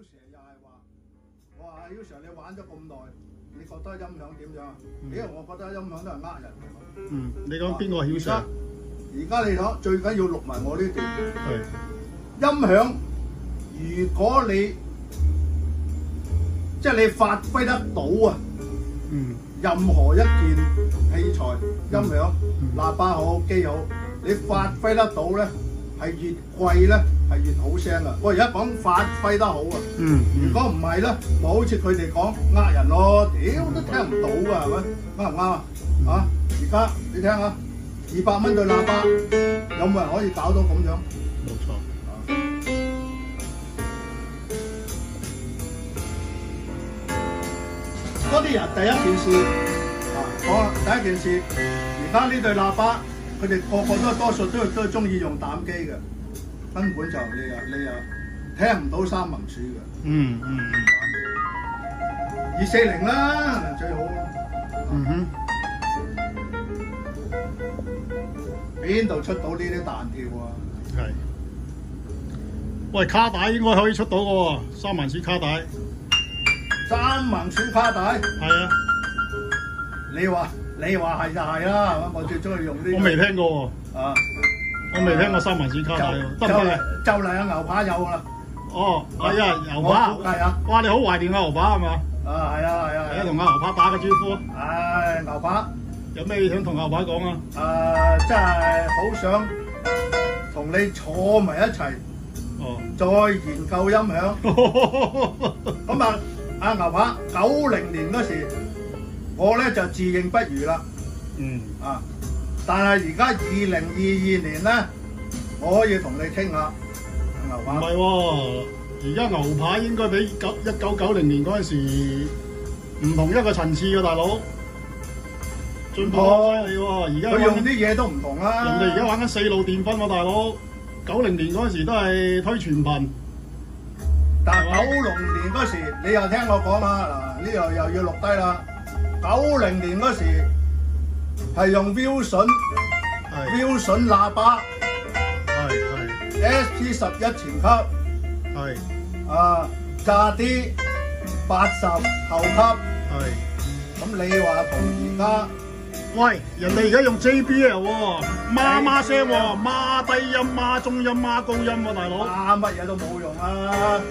蛇又係話，我話小蛇你玩咗咁耐，你覺得音響點樣啊？因為我覺得音響都係呃人。你講邊個曉蛇？而家你講最緊要錄埋我呢段。係音響，如果你即係你發揮得到啊，任何一件器材音響，喇叭好機好，你發揮得到咧，係越貴咧係越好聲噶。我而家講發揮得好啊，如果唔係咧，咪好似佢哋講呃人咯，屌都聽唔到噶，係咪？啱唔啱啊？啊！而家你聽下，200蚊對喇叭，有冇人可以搞到咁樣？冇錯。嗰啲人第一件事講啦，第一件事，而家呢對喇叭，佢哋個個多數都係中意用膽機嘅，根本就你又聽唔到三文鼠嘅。240啦，最好啦。邊度出到呢啲彈跳啊？係。喂，卡帶應該可以出到嘅喎，3文鼠卡帶。3文鼠卡帶。係啊。你話係就係啦，係嘛？我最中意用呢。我未聽過喎。啊。我未聽過3文鼠卡帶喎，得唔得？就嚟有牛扒有啦。哦，係啊，牛扒。係啊。哇，你好懷念個牛扒係嘛？啊，係啊，係啊。係啊，同阿牛扒打個招呼。唉，牛扒。有咩想同牛扒講啊？真係好想同你坐埋一齊，再研究音響。咁啊，阿牛扒90年嗰時，我咧就自認不如啦。但係而家2022年咧，我可以同你傾下牛扒。唔係喎，而家牛扒應該比1990年嗰陣時唔同一個層次嘅大佬。進步犀利喎！而家佢用啲嘢都唔同啦。人哋而家玩緊4路電分喎，大佬。90年嗰陣時都係推全頻，但係90年嗰時，你又聽我講啦，嗱呢度又要錄低啦。90年嗰時係用 Wilson 喇叭，係 SP11前級，係炸啲80後級，係。咁你話同而家？喂，人哋而家用 JBL 喎，孖聲喎，孖低音、孖中音、孖高音喎，大佬。乜嘢都冇用啊！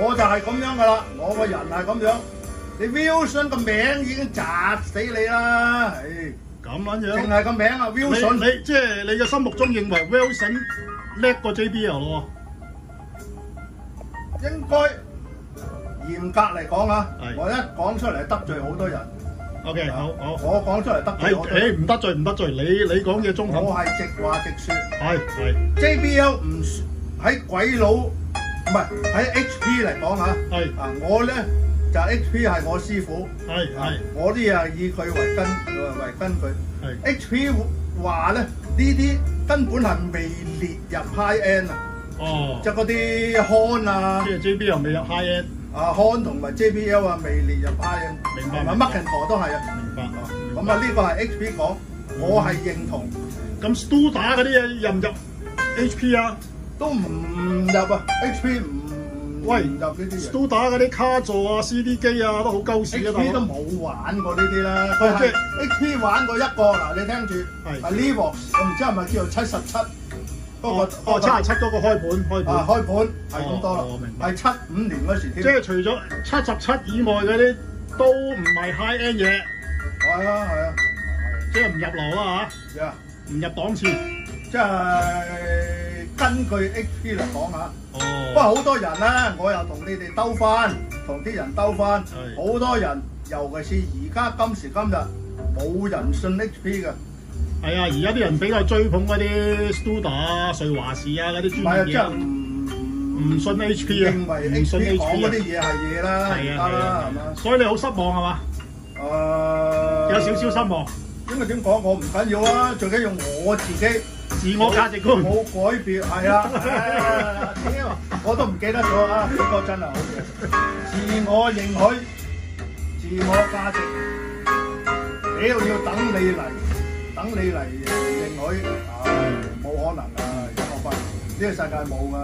我就係咁樣噶啦，我個人係咁樣。你 Wilson 個名已經砸死你啦！咁撚樣。淨係個名啊 ，Wilson。你即係你嘅心目中認為 Wilson 叻過 JBL 咯？應該嚴格嚟講啊，我一講出嚟得罪好多人。OK， 好，我講出嚟得罪好多人。唔得罪，你講嘢中肯。我係直話直説。係。JBL 唔喺鬼佬，唔係喺 HP 嚟講嚇。我咧就 HP 係我師傅。我啲嘢以佢為根據。HP 話咧呢啲根本係未列入 high end 啊。即係嗰啲 Horn 啊。即係 JBL 未入 high end。Horn 同埋 JBL 啊未列入 high end。明白。McIntyre 都係啊。明白。咁啊呢個係 HP 講，我係認同。咁 Studer 嗰啲嘢入唔入 HP 啊？都唔入啊 ，HP 唔入呢啲嘢。Studer 嗰啲卡座啊、CD 機啊都好鳩屎啊！ HP 都冇玩過呢啲啦，佢係 HP 玩過一個嗱，你聽住係 Levox， 我唔知係咪叫做77嗰個77嗰個開盤係咁多啦，係75年嗰時添。即係除咗77以外嗰啲都唔係 high end 嘢。係啊，即係唔入流啦嚇，唔入檔次，即係根據 HP 嚟講嚇。不過好多人咧，我又同你哋兜翻，同啲人兜翻，好多人，尤其是而家今時今日，冇人信 HP 嘅。係啊，而家啲人比較追捧嗰啲 Studer 啊、瑞華士啊嗰啲專業嘢，即係唔信 HP 啊，認為 HP 講嗰啲嘢係嘢啦，而家啦，係嘛？所以你好失望係嘛？有少少失望。應該點講？我唔緊要啊，最緊要我自己自我價值觀冇改變，係啊！屌，我都唔記得咗啊！呢個真係好嘢，自我認許、自我價值，屌要等你嚟認許，冇可能啊！而家我發現呢個世界冇啊！